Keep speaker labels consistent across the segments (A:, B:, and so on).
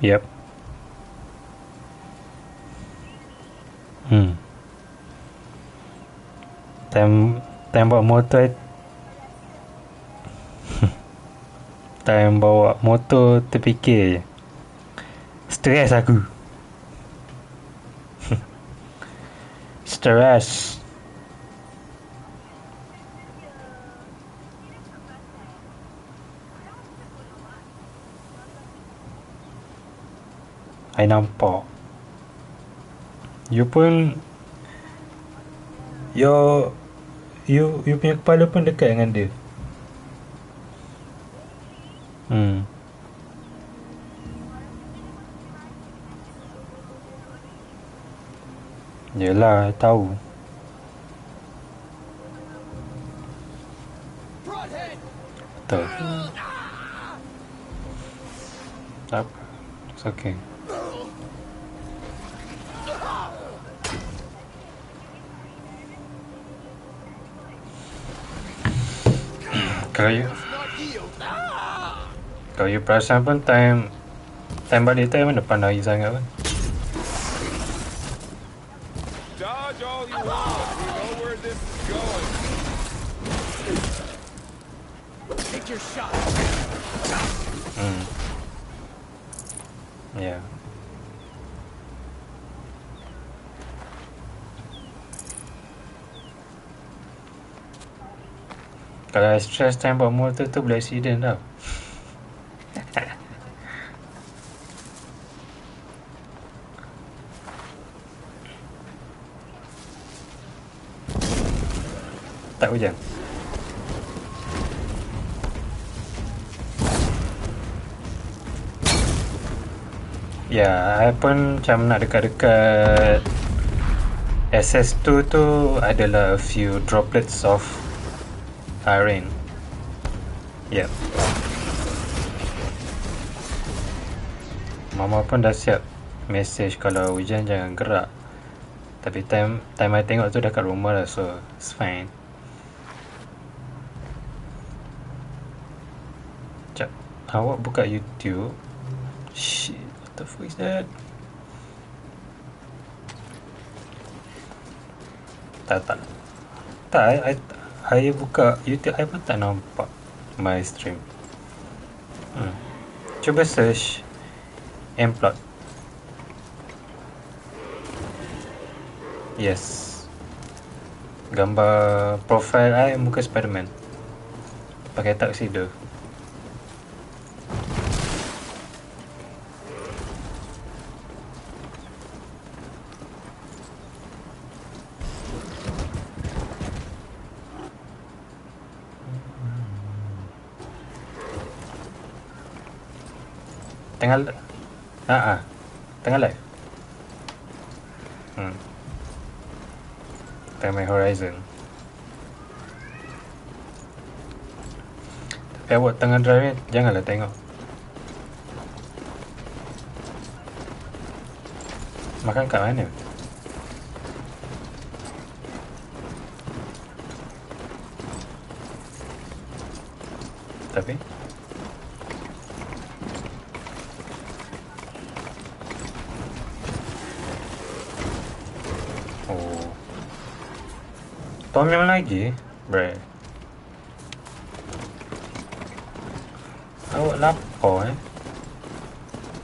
A: Yep. Hmm. Time bawa motor, time bawa motor terfikir je. Stres aku. Stress. I nampak. You pun you punya kepala pun dekat dengan dia. Hmm. Yelah, tahu. Betul. Tak apa. It's okay. Kalau you perasan pun time balik time mana pandai sangat kan.
B: Dodge all you want. We know where this is going. Take your shot.
A: Yeah. Kalau stress time bawa motor tu boleh accident tau. Tak hujan. Ya, I pun macam nak dekat-dekat SS2 tu adalah a few droplets of rain. Yep. Mama pun dah siap message kalau hujan jangan gerak. Tapi time I tengok tu dah kat rumah lah, so it's fine. Sekejap, awak buka YouTube. Shit, what the fuck is that? Tak, I buka YouTube, I pun tak nampak my stream. Cuba search Mplot. Yes. Gambar profile I muka Spiderman pakai tuxedo. Tengah live. Tengah main Horizon. Tapi awak tengah drive ni janganlah tengok. Makan kat mana? Tapi Tom Yum lagi? Bre, awak lapar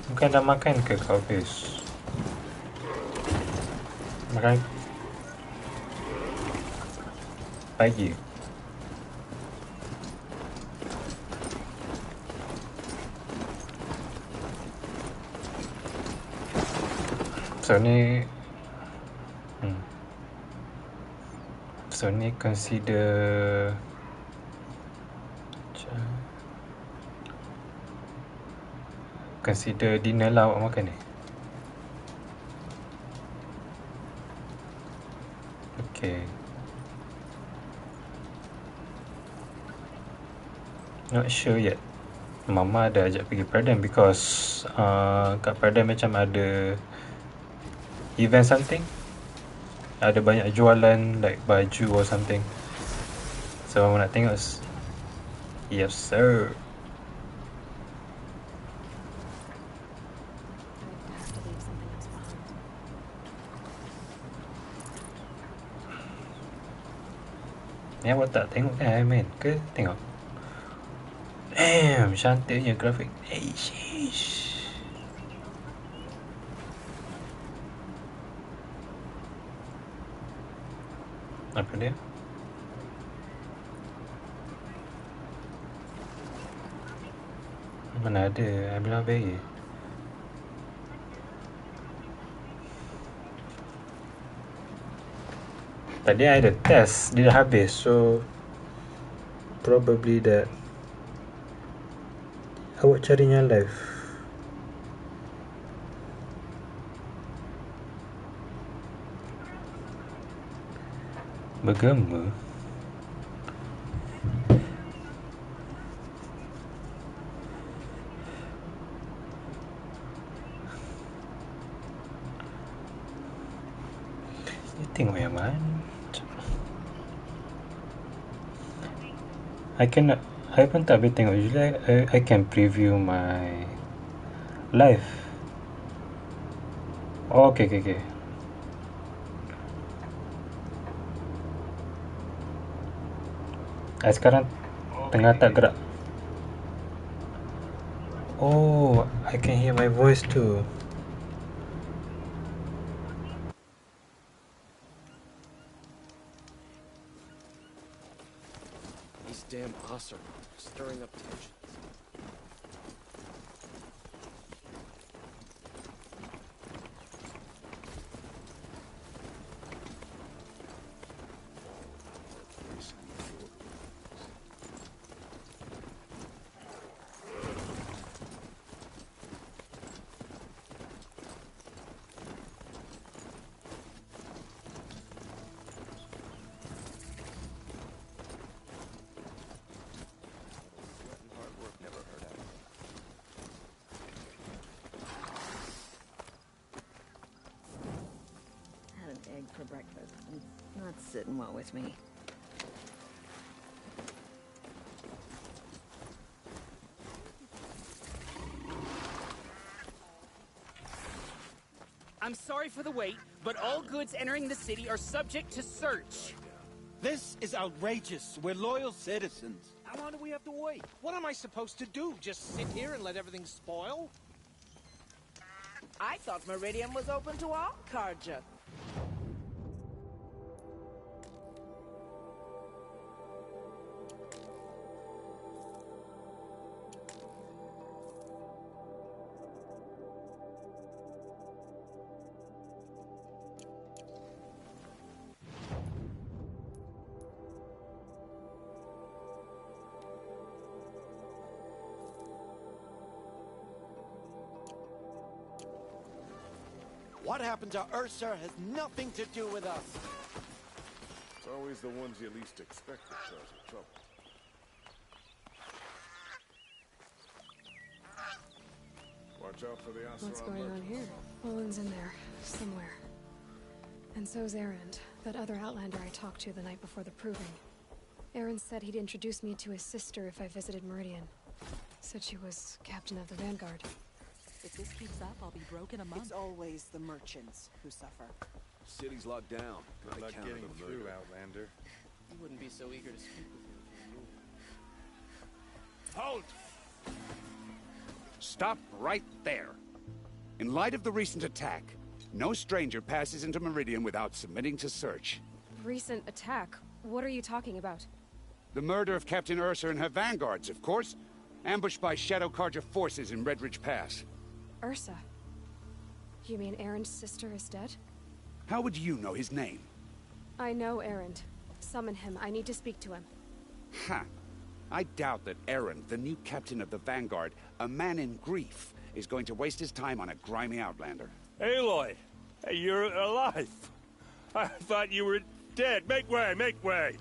A: Bukan dah makan ke kau habis? Makan pagi. So ni consider dinner lah awak makan ni. Okay. Not sure yet. Mama ada ajak pergi Paradigm because kat Paradigm macam ada event something. Ada banyak jualan like baju or something. So Mama nak tengok. Yes sir. Ni awak tak tengok kan Iron Man ke? Tengok. Damn, cantiknya grafik. Sheesh. Apa dia? Mana ada, I bilang very. Tadi I ada test, dia dah habis, so probably that awak carinya live. Bergema. Dia tengok yang mana? I pun tak boleh tengok. Usually I can preview my live. Oh, okay. Sekarang tengah tak gerak. Oh, I can hear my voice too.
C: These damn Ossar stirring up tensions.
D: Egg for breakfast. It's not sitting well with me.
E: I'm sorry for the wait, but all goods entering the city are subject to search.
F: This is outrageous. We're loyal citizens.
C: How long do we have to wait? What am I supposed to do? Just sit here and let everything spoil?
G: I thought Meridian was open to all Carja.
F: What happened to Ursa has nothing to do with us.
B: It's always the ones you least expect that cause trouble. Watch out for the Oseram.
H: What's going on here? Olin's in there, somewhere. And so's Erend, that other Outlander I talked to the night before the Proving. Erend said he'd introduce me to his sister if I visited Meridian. Said she was captain of the Vanguard.
I: If this keeps up, I'll be broke in a month.
G: It's always the merchants who suffer.
C: City's locked down.
B: Good luck getting through, Outlander.
E: You wouldn't be so eager to speak with me.
J: Halt! Stop right there. In light of the recent attack, no stranger passes into Meridian without submitting to search.
H: Recent attack? What are you talking about?
J: The murder of Captain Ursa and her vanguards, of course. Ambushed by Shadow Carja forces in Redridge Pass.
H: Ursa? You mean Erend's sister is dead?
J: How would you know his name?
H: I know Erend. Summon him. I need to speak to him.
J: Ha! I doubt that Erend, the new captain of the Vanguard, a man in grief, is going to waste his time on a grimy outlander.
K: Aloy! Hey, you're alive! I thought you were dead. Make way, make way!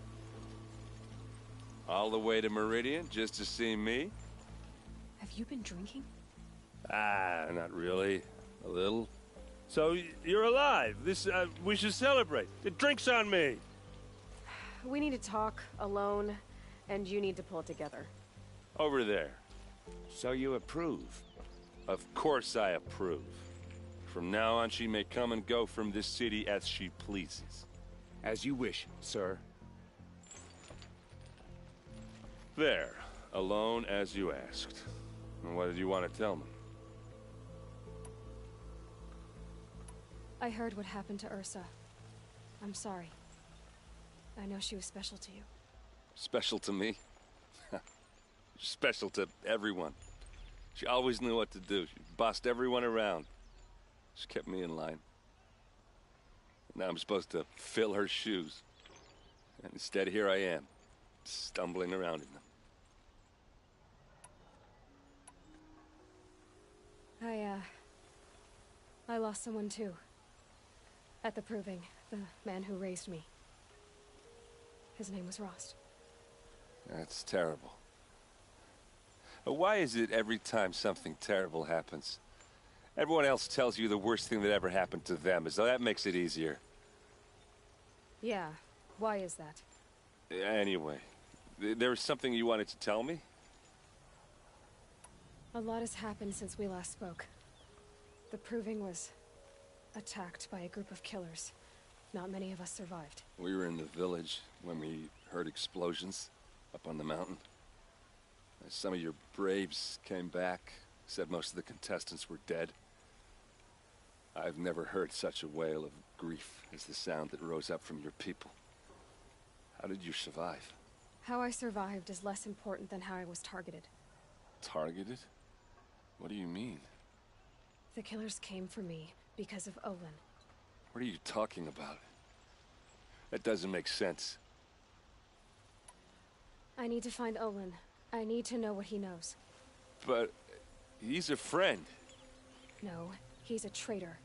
B: All the way to Meridian just to see me?
H: Have you been drinking?
K: Not really. A little. So, you're alive. We should celebrate. The drink's on me.
H: We need to talk, alone, and you need to pull it together.
B: Over there.
J: So you approve?
B: Of course I approve. From now on, she may come and go from this city as she pleases.
J: As you wish, sir.
K: There, alone as you asked. And what did you want to tell me?
H: I heard what happened to Ursa. I'm sorry. I know she was special to you.
K: Special to me? Special to everyone. She always knew what to do. She bossed everyone around. She kept me in line. Now I'm supposed to fill her shoes. And instead, here I am, stumbling around in them.
H: I lost someone too. At the Proving, the man who raised me. His name was Rost.
K: That's terrible. Why is it every time something terrible happens, everyone else tells you the worst thing that ever happened to them, as though that makes it easier?
H: Yeah, why is that?
K: Anyway, there was something you wanted to tell me?
H: A lot has happened since we last spoke. The Proving was attacked by a group of killers. Not many of us survived.
K: We were in the village when we heard explosions up on the mountain. Some of your braves came back, said most of the contestants were dead. I've never heard such a wail of grief as the sound that rose up from your people. How did you survive?
H: How I survived is less important than how I was targeted.
K: Targeted? What do you mean?
H: The killers came for me because of Olin.
K: What are you talking about? That doesn't make sense.
H: I need to find Olin. I need to know what he knows.
K: But he's a friend.
H: No, he's a traitor.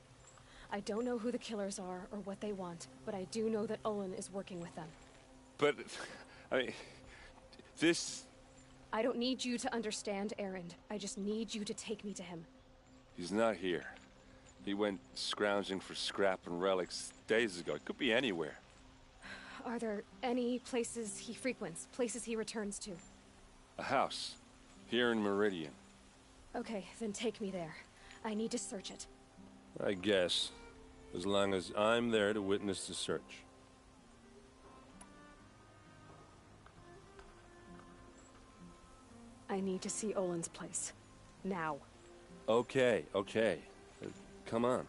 H: I don't know who the killers are or what they want, but I do know that Olin is working with them.
K: But, I mean, this...
H: I don't need you to understand, Erend. I just need you to take me to him.
K: He's not here. He went scrounging for scrap and relics days ago. It could be anywhere.
H: Are there any places he frequents, places he returns to?
K: A house. Here in Meridian.
H: Okay, then take me there. I need to search it.
K: I guess. As long as I'm there to witness the search.
H: I need to see Olin's place. Now.
K: Okay, okay. Come on.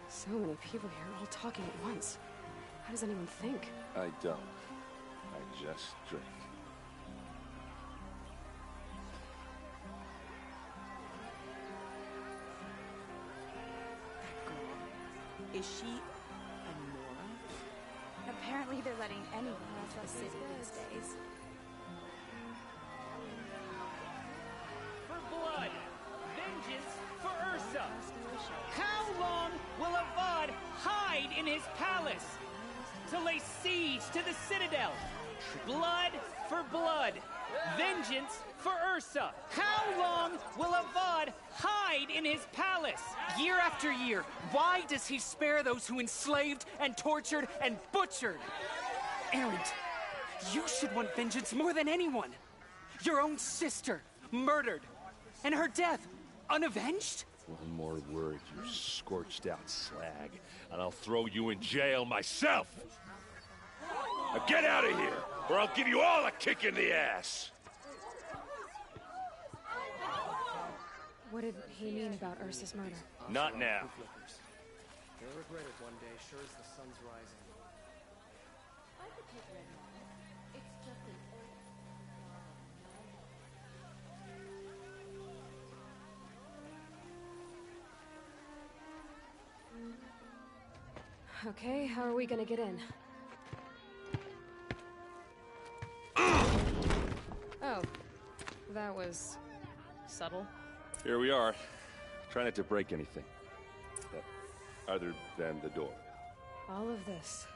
H: So many people here, all talking at once. How does anyone think?
K: I don't. I just drink.
G: Is she a Nora?
L: Apparently they're letting anyone into the city these days.
E: For blood! Vengeance for Ursa! How long will Avad hide in his palace to lay siege to the Citadel? Blood for blood! Vengeance for Ursa! How long will Avad hide in his palace? Year after year, why does he spare those who enslaved and tortured and butchered? Erend, you should want vengeance more than anyone. Your own sister, murdered, and her death, unavenged?
K: One more word, you scorched out slag, and I'll throw you in jail myself! Now get out of here, or I'll give you all a kick in the ass!
H: What did he mean about Ursa's murder?
K: Not now.
C: They'll regret it one day, sure as the sun's rising.
D: I could take Red Knight. It's just an
H: Okay, how are we gonna get in? Oh, that was subtle.
K: Here we are. Try not to break anything. Other than the door.
H: All of this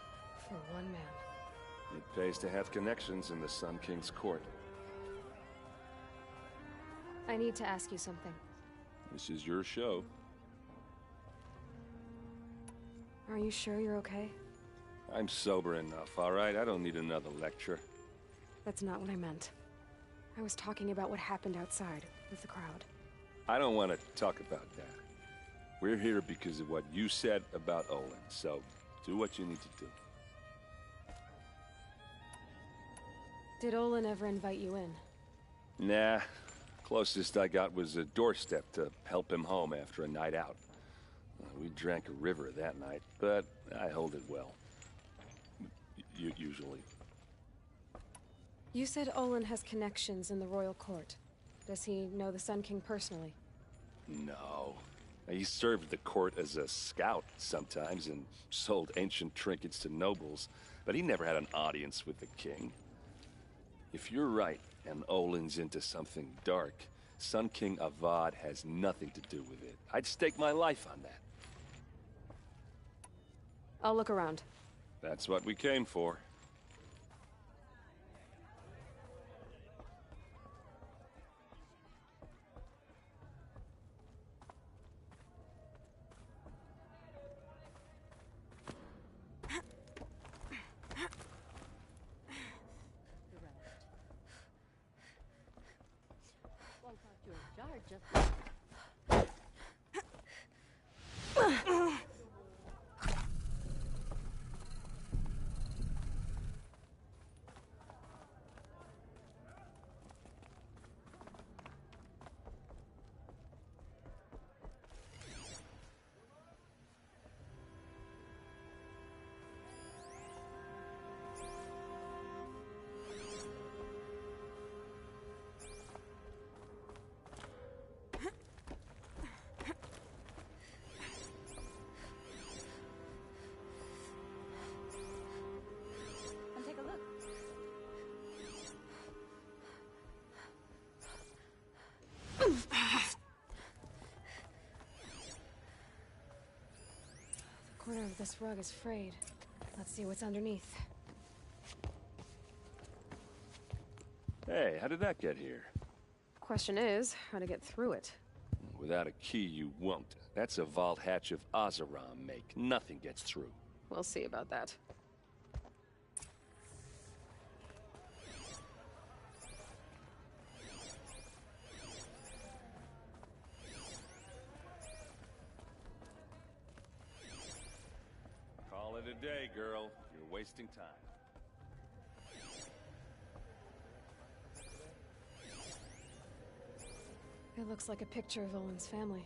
H: for one man.
K: It pays to have connections in the Sun King's court.
H: I need to ask you something.
K: This is your show.
H: Are you sure you're okay?
K: I'm sober enough, all right? I don't need another lecture.
H: That's not what I meant. I was talking about what happened outside with the crowd.
K: I don't want to talk about that. We're here because of what you said about Olin, so do what you need to do.
H: Did Olin ever invite you in?
K: Nah. Closest I got was a doorstep to help him home after a night out. We drank a river that night, but I hold it well. Usually.
H: You said Olin has connections in the royal court. Does he know the Sun King personally?
K: No. He served the court as a scout sometimes and sold ancient trinkets to nobles, but he never had an audience with the king. If you're right, and Olin's into something dark, Sun King Avad has nothing to do with it. I'd stake my life on that.
H: I'll look around.
K: That's what we came for.
H: The corner of this rug is frayed. Let's see what's underneath.
K: Hey, how did that get here?
H: Question is, how to get through it.
K: Without a key, you won't. That's a vault hatch of Oseram make. Nothing gets through.
H: We'll see about that.
K: Call it a day, girl. You're wasting time.
H: It looks like a picture of Olin's family.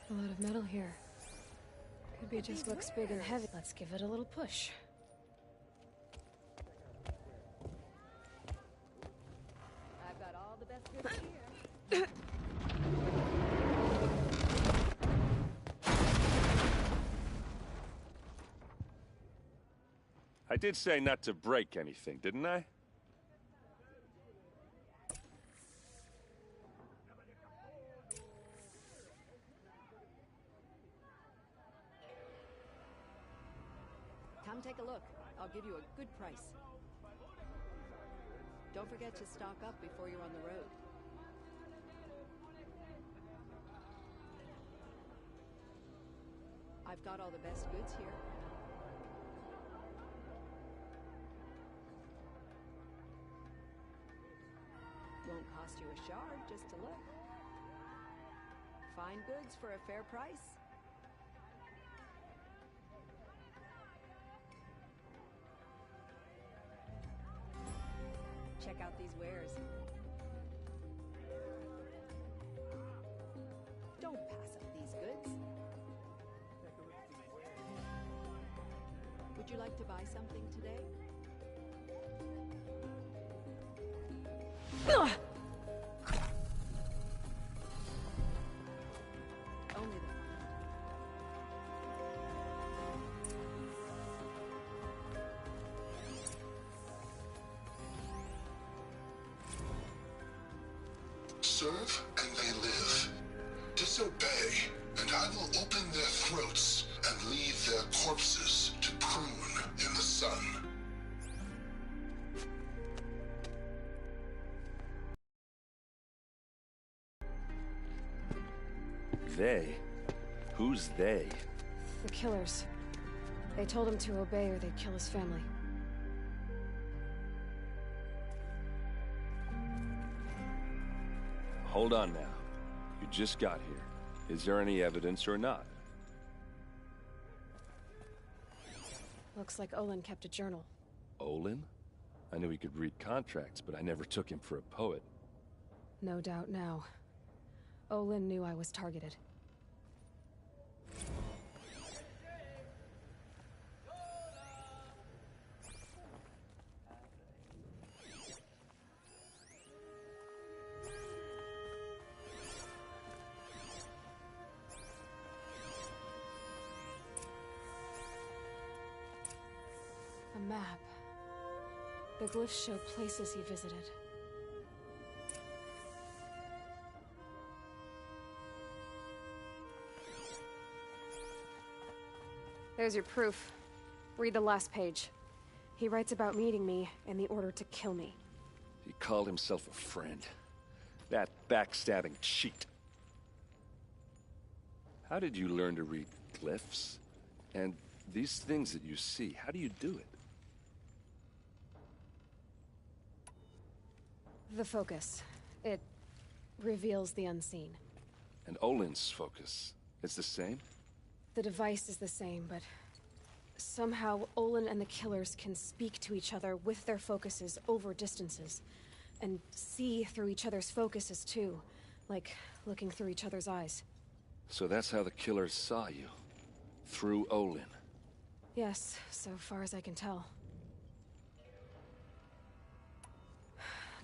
H: A lot of metal here. Could be it just looks big and heavy. Let's give it a little push.
D: I've got all the best goods here.
K: I did say not to break anything, didn't I?
D: Come take a look. I'll give you a good price. Don't forget to stock up before you're on the road. I've got all the best goods here. Won't cost you a shard just to look. Fine goods for a fair price. Check out these wares. Don't pass up these goods. Would you like to buy something today? Only the
M: serve and they live. Disobey, and I will open their throats and leave their corpses to prune in the sun.
K: They? Who's they?
H: The killers. They told him to obey or they'd kill his family.
K: Hold on now. You just got here. Is there any evidence or not?
H: Looks like Olin kept a journal.
K: Olin? I knew he could read contracts, but I never took him for a poet.
H: No doubt now. Olin knew I was targeted. A map. The glyphs show places he visited. There's your proof. Read the last page. He writes about meeting me and the order to kill me.
K: He called himself a friend. That backstabbing cheat. How did you learn to read glyphs? And these things that you see, how do you do it?
H: The focus. It reveals the unseen.
K: And Olin's focus, it's the same?
H: The device is the same, but somehow Olin and the killers can speak to each other with their focuses over distances. And see through each other's focuses too, like looking through each other's eyes.
K: So that's how the killers saw you? Through Olin?
H: Yes, so far as I can tell.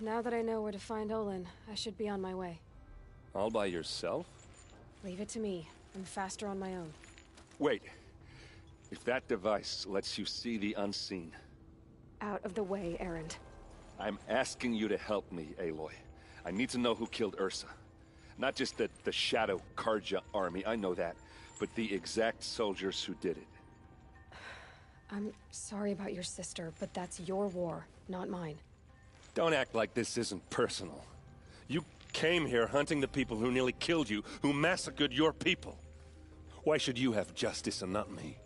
H: Now that I know where to find Olin, I should be on my way.
K: All by yourself?
H: Leave it to me. I'm faster on my own.
K: Wait. If that device lets you see the unseen...
H: Out of the way, Erend.
K: I'm asking you to help me, Aloy. I need to know who killed Ursa. Not just the Shadow Karja army, I know that, but the exact soldiers who did it.
H: I'm sorry about your sister, but that's your war, not mine.
K: Don't act like this isn't personal. You came here hunting the people who nearly killed you, who massacred your people. Why should you have justice and not me?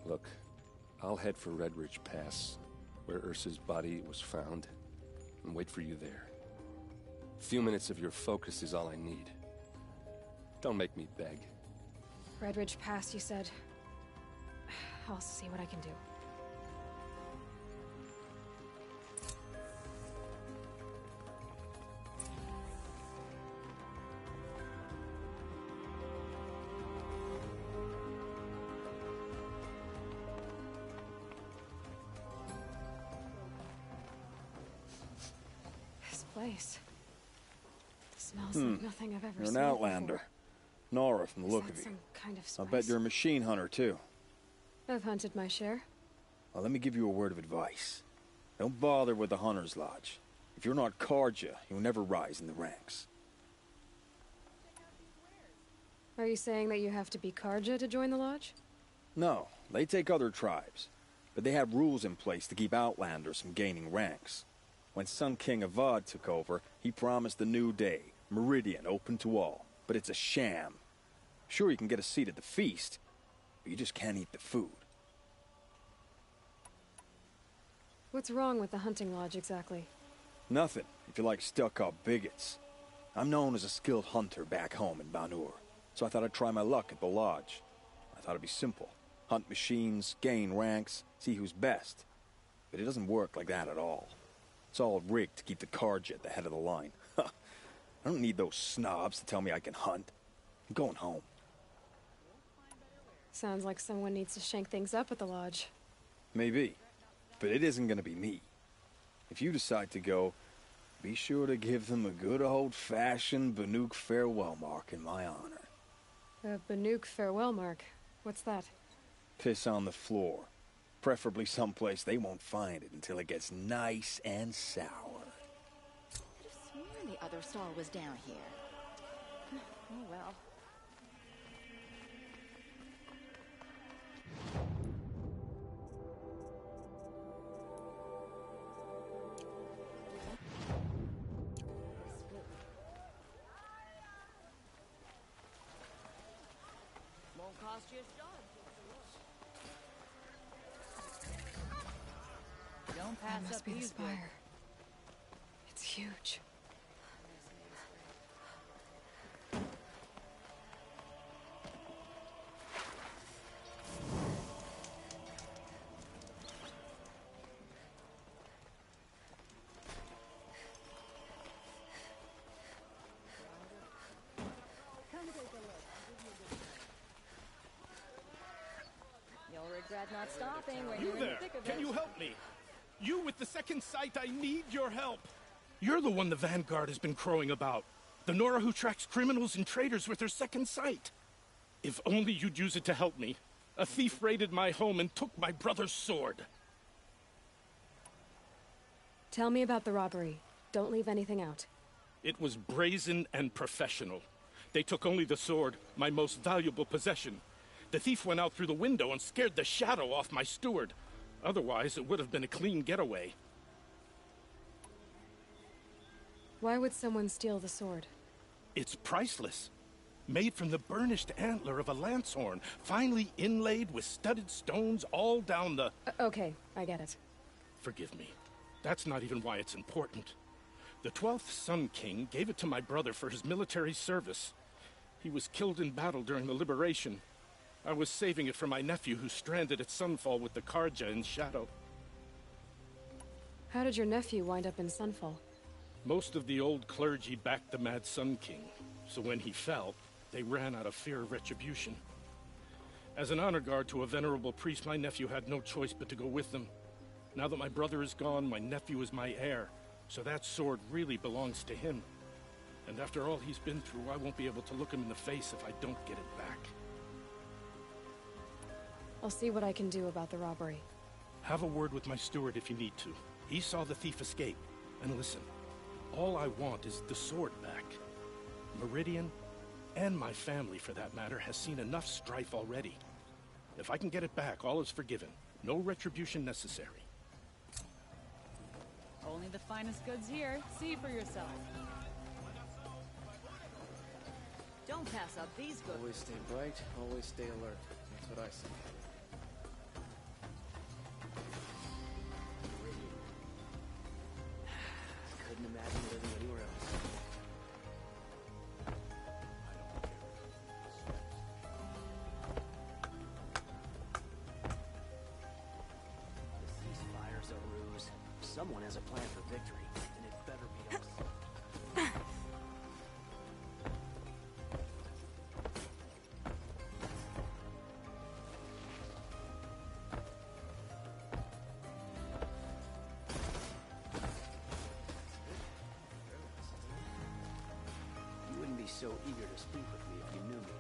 K: Look, I'll head for Red Ridge Pass, where Ursa's body was found, and wait for you there. A few minutes of your focus is all I need. Don't make me beg.
H: Red Ridge Pass, you said? I'll see what I can do. This place smells like nothing I've ever
N: You're
H: seen.
N: an Outlander. Nora from the look of you.
H: Some kind of
N: I
H: spice?
N: bet you're a machine hunter, too.
H: I've hunted my share.
N: Well, let me give you a word of advice. Don't bother with the Hunter's Lodge. If you're not Karja, you'll never rise in the ranks.
H: Are you saying that you have to be Karja to join the lodge?
N: No, they take other tribes. But they have rules in place to keep Outlanders from gaining ranks. When Sun King Avad took over, he promised a new day, Meridian open to all. But it's a sham. Sure, you can get a seat at the feast, but you just can't eat the food.
H: What's wrong with the hunting lodge exactly?
N: Nothing, if you like stuck-up bigots. I'm known as a skilled hunter back home in Banur, so I thought I'd try my luck at the lodge. I thought it'd be simple. Hunt machines, gain ranks, see who's best. But it doesn't work like that at all. It's all rigged to keep the Karja at the head of the line. I don't need those snobs to tell me I can hunt. I'm going home.
H: Sounds like someone needs to shank things up at the lodge.
N: Maybe. But it isn't gonna be me. If you decide to go, be sure to give them a good old-fashioned Banuk farewell mark in my honor.
H: A Banuk farewell mark. What's that?
N: Piss on the floor. Preferably someplace they won't find it until it gets nice and sour.
D: Could have sworn the other stall was down here. Oh well.
G: just on.
I: Don't
H: That
I: pass
H: must
I: up
H: be the
I: these goods.
H: spire. It's huge.
O: You'll regret not stopping when
C: You
O: you're in the
C: there!
O: thick of
C: Can
O: it.
C: you help me? You with the second sight, I need your help. You're the one the Vanguard has been crowing about. The Nora who tracks criminals and traitors with her second sight. If only you'd use it to help me. A thief raided my home and took my brother's sword.
H: Tell me about the robbery. Don't leave anything out.
C: It was brazen and professional. They took only the sword, my most valuable possession. The thief went out through the window and scared the shadow off my steward. Otherwise, it would have been a clean getaway.
H: Why would someone steal the sword?
C: It's priceless. Made from the burnished antler of a lancehorn, finely inlaid with studded stones all down the...
H: Okay, I get it.
C: Forgive me. That's not even why it's important. The 12th Sun King gave it to my brother for his military service. He was killed in battle during the liberation. I was saving it for my nephew who's stranded at Sunfall with the Karja in Shadow.
H: How did your nephew wind up in Sunfall?
C: Most of the old clergy backed the Mad Sun King, so when he fell, they ran out of fear of retribution. As an honor guard to a venerable priest, my nephew had no choice but to go with them. Now that my brother is gone, my nephew is my heir, so that sword really belongs to him. And after all he's been through, I won't be able to look him in the face if I don't get it back.
H: I'll see what I can do about the robbery.
C: Have a word with my steward if you need to. He saw the thief escape. And listen, all I want is the sword back. Meridian, and my family for that matter, has seen enough strife already. If I can get it back, all is forgiven. No retribution necessary.
I: Only the finest goods here. See for yourself.
G: Don't pass up these goods.
P: Always stay bright, always stay alert. That's what I say. Couldn't imagine living anywhere else. The ceasefire's a ruse. Someone has a plan for victory, and it better be us. You wouldn't be so eager to speak with me if you knew me.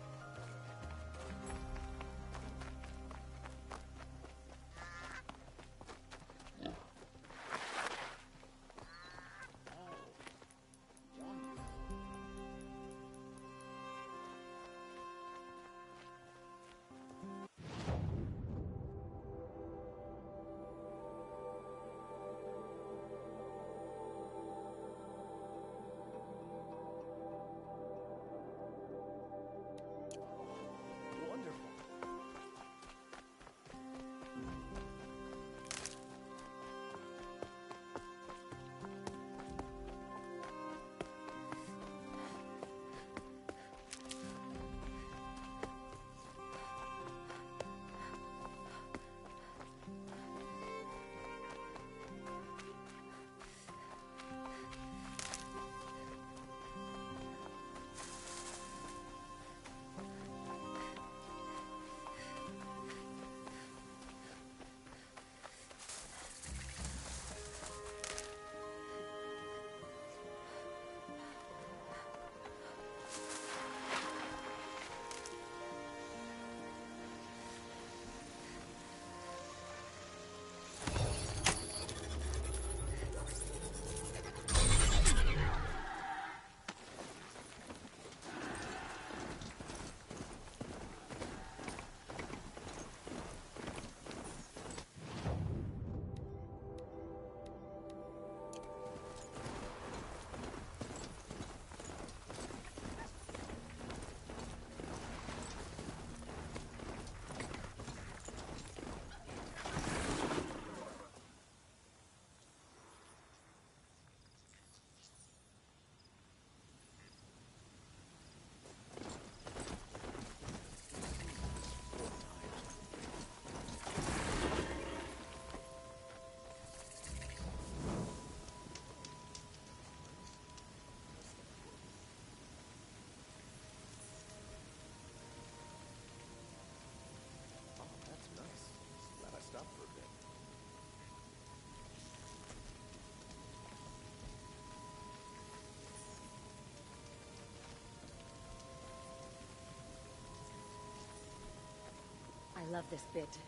D: love this bit.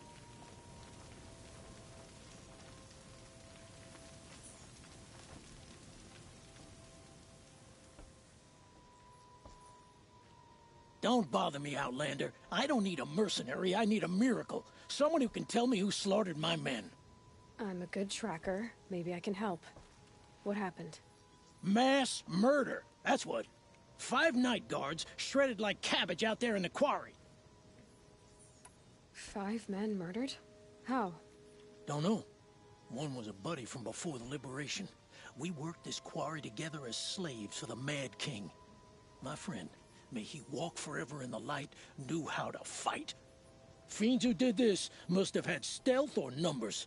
E: Don't bother me, Outlander. I don't need a mercenary, I need a miracle. Someone who can tell me who slaughtered my men.
H: I'm a good tracker. Maybe I can help. What happened?
E: Mass murder, that's what. 5 night guards shredded like cabbage out there in the quarry.
H: 5 men murdered? How?
E: Don't know. One was a buddy from before the liberation. We worked this quarry together as slaves for the Mad King. My friend, may he walk forever in the light, knew how to fight. Fiends who did this must have had stealth or numbers.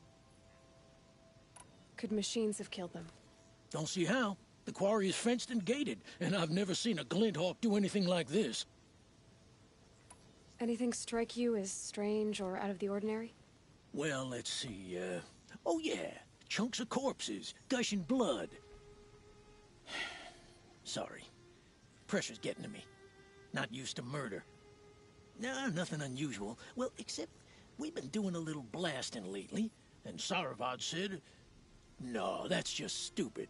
H: Could machines have killed them?
E: Don't see how. The quarry is fenced and gated, and I've never seen a Glinthawk do anything like this.
H: Anything strike you as strange or out of the ordinary?
E: Well, let's see, oh yeah, chunks of corpses, gushing blood. Sorry. Pressure's getting to me. Not used to murder. Nah, nothing unusual. Well, except we've been doing a little blasting lately, and Saravad said, no, that's just stupid.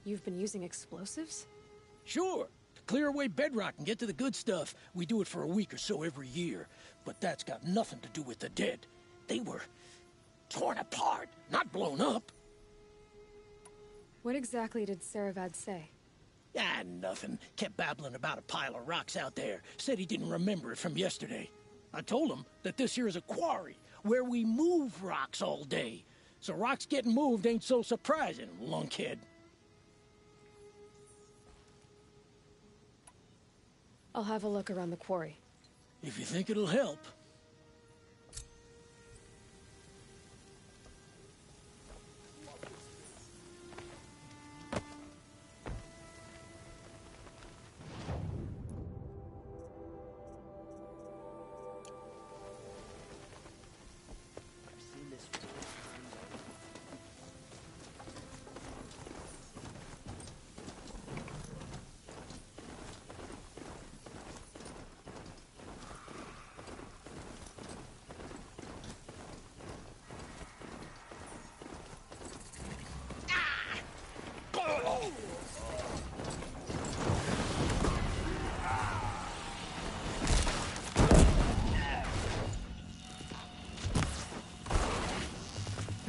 H: You've been using explosives?
E: Sure. To clear away bedrock and get to the good stuff. We do it for a week or so every year. But that's got nothing to do with the dead. They were torn apart, not blown up.
H: What exactly did Saravad say?
E: Ah, nothing. Kept babbling about a pile of rocks out there. Said he didn't remember it from yesterday. I told him that this here is a quarry, where we move rocks all day. So rocks getting moved ain't so surprising, lunkhead.
H: I'll have a look around the quarry.
E: If you think it'll help.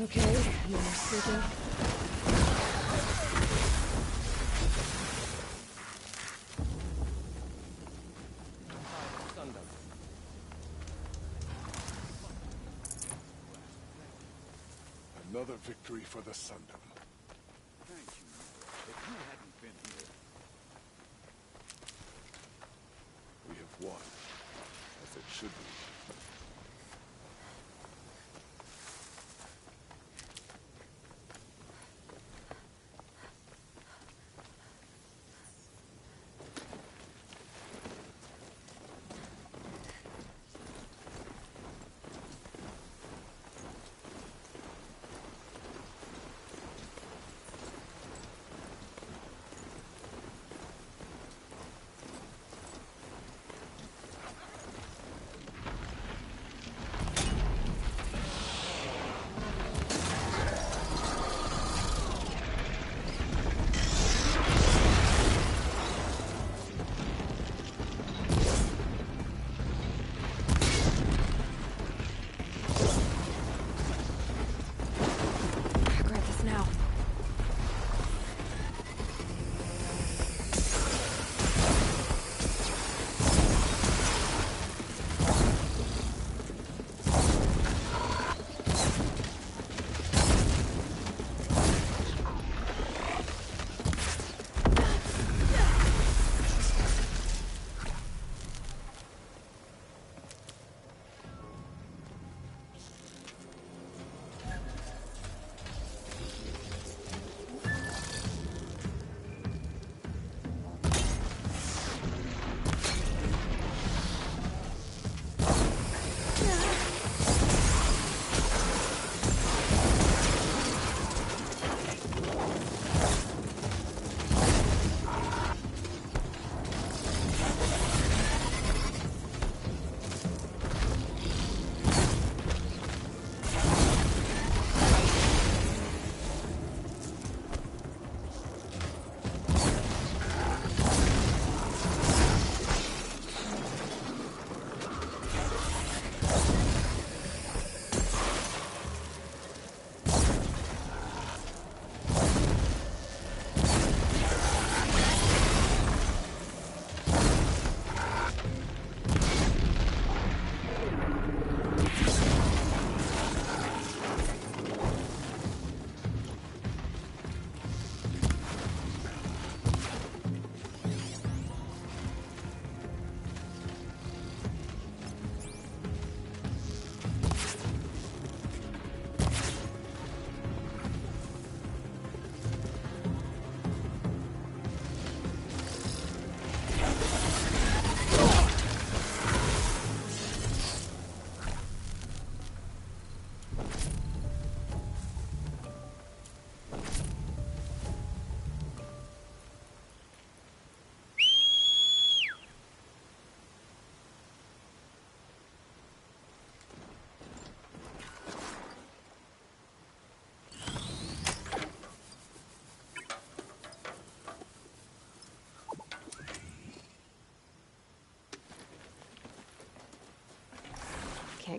H: Okay, no more sneaking.
M: Another victory for the Sundom.
J: Thank you. If you hadn't been here...
M: We have won, as it should be.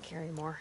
H: can't carry more.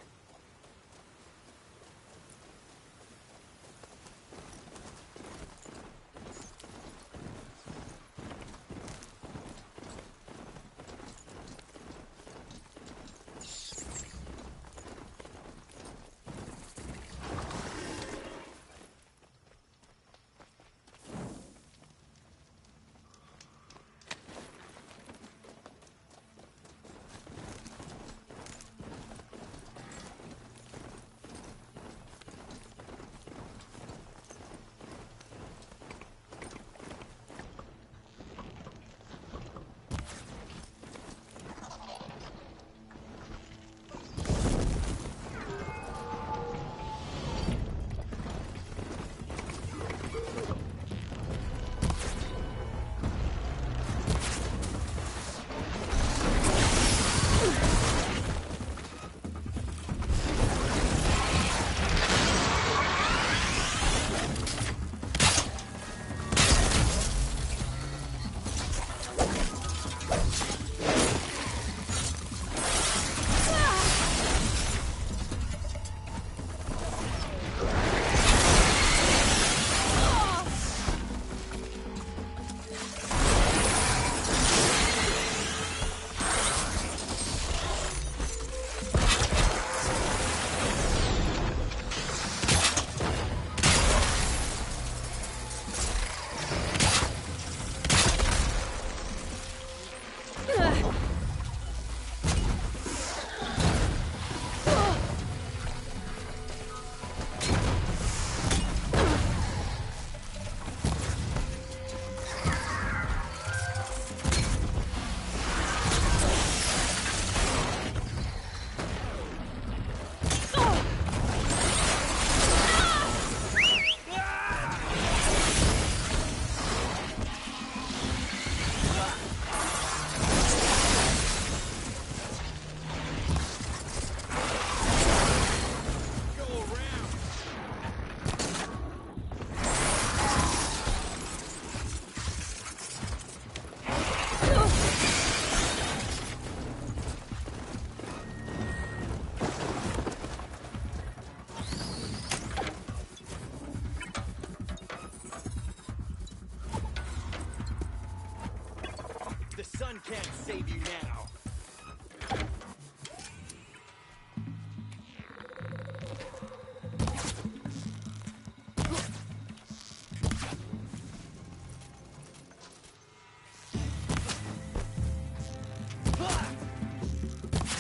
P: The sun can't save you now.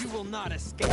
P: You will not escape.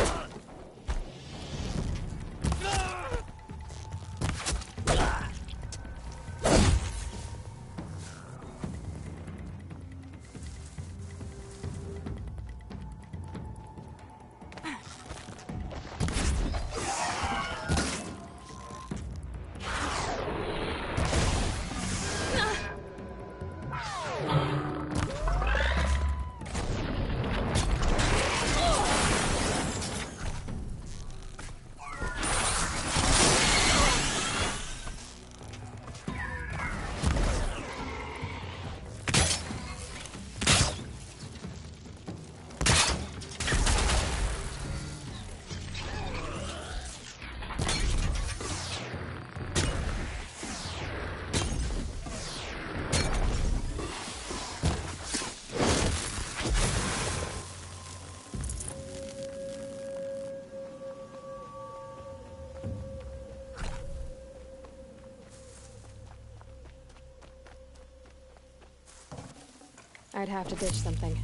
H: I'd have to ditch something.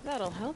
H: That'll help.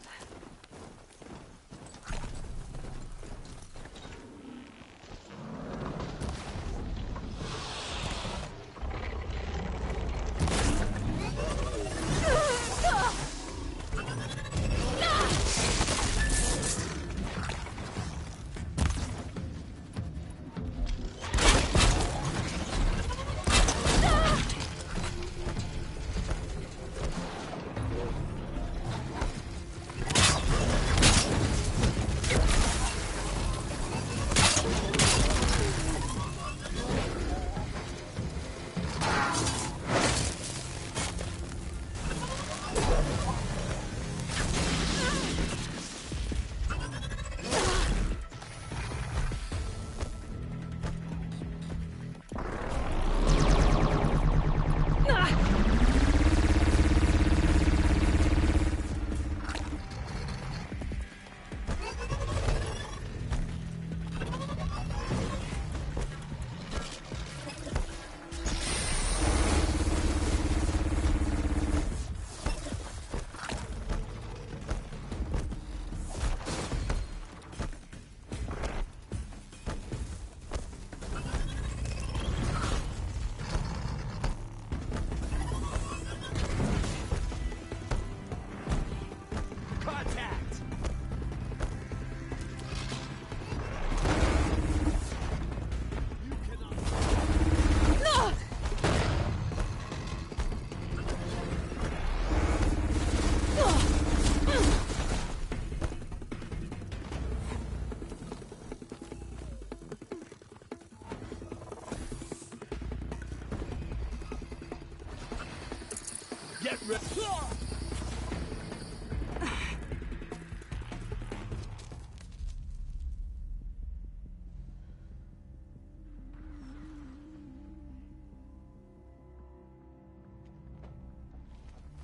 E: Get ready.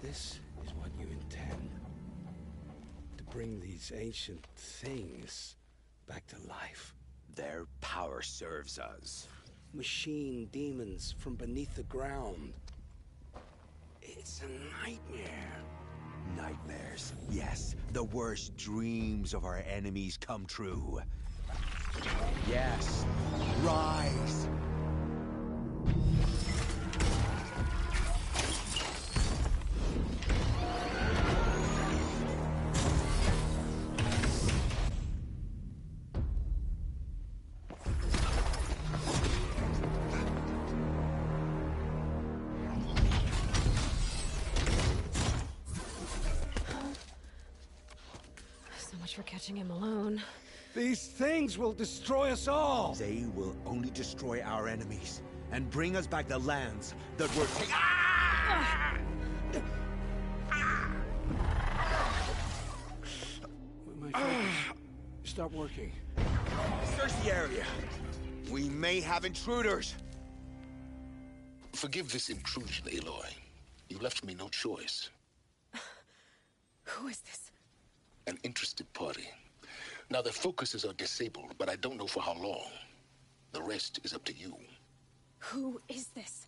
Q: This is what you intend. To bring these ancient things back to life.
R: Their power serves us.
Q: Machine demons from beneath the ground. It's a nightmare.
R: Nightmares. Yes, the worst dreams of our enemies come true. Yes, rise!
H: For catching him alone.
Q: These things will destroy us all!
R: They will only destroy our enemies and bring us back the lands that were
Q: My focus. Stop working.
R: Search the area. We may have intruders.
M: Forgive this intrusion, Aloy. You left me no choice.
H: Who is this?
M: An interested party. Now, their focuses are disabled, but I don't know for how long. The rest is up to you.
H: Who is this?